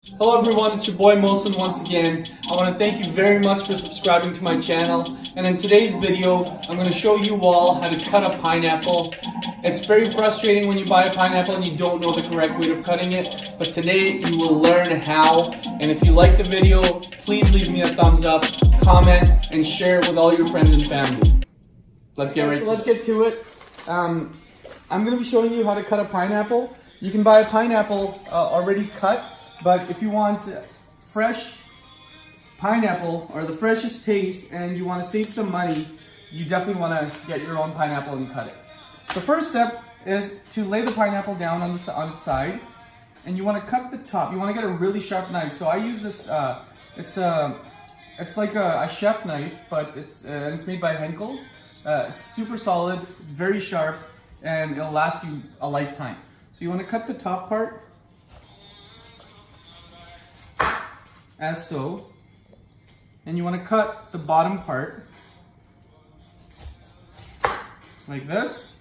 Hello everyone, it's your boy Molson once again. I want to thank you very much for subscribing to my channel. And in today's video, I'm going to show you all how to cut a pineapple. It's very frustrating when you buy a pineapple and you don't know the correct way of cutting it. But today you will learn how. And if you like the video, please leave me a thumbs up, comment, and share it with all your friends and family. Let's get to it. I'm going to be showing you how to cut a pineapple. You can buy a pineapple already cut. But if you want fresh pineapple or the freshest taste and you want to save some money, you definitely want to get your own pineapple and cut it. The first step is to lay the pineapple down on its side, and you want to cut the top. You want to get a really sharp knife. So I use this. It's like a chef knife, but it's made by Henckels. It's super solid. It's very sharp, and it'll last you a lifetime. So you want to cut the top part. As so, and you want to cut the bottom part like this.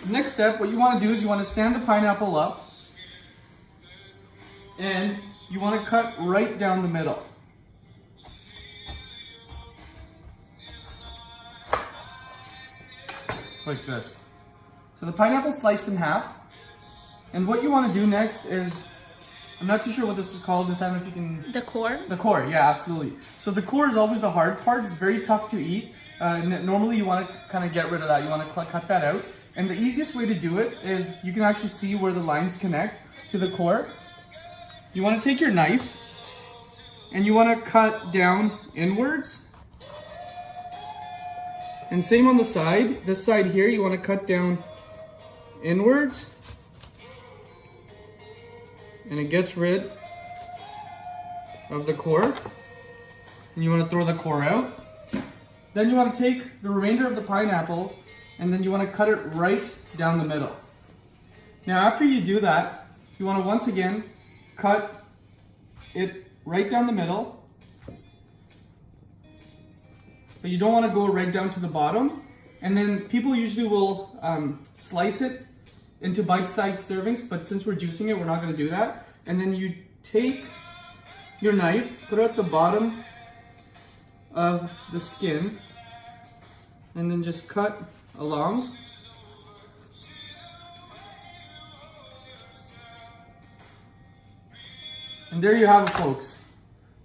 Next step, what you want to do is you want to stand the pineapple up and you want to cut right down the middle. Like this. So the pineapple sliced in half, and what you want to do next is, I'm not too sure what this is called. This time, if you can... The core? The core, yeah, absolutely. So the core is always the hard part. It's very tough to eat. Normally, you want to kind of get rid of that. You want to cut that out. And the easiest way to do it is you can actually see where the lines connect to the core. You want to take your knife and you want to cut down inwards. And same on the side. This side here, you want to cut down inwards. And it gets rid of the core. And you want to throw the core out. Then you want to take the remainder of the pineapple and then you want to cut it right down the middle. Now after you do that, you want to once again cut it right down the middle. But you don't want to go right down to the bottom. And then people usually will slice it into bite-sized servings, but since we're juicing it, we're not going to do that. And then you take your knife, put it at the bottom of the skin, and then just cut along. And there you have it, folks.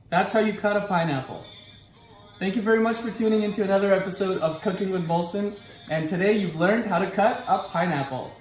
That's how you cut a pineapple. Thank you very much for tuning into another episode of Cooking with Molson. And today you've learned how to cut a pineapple.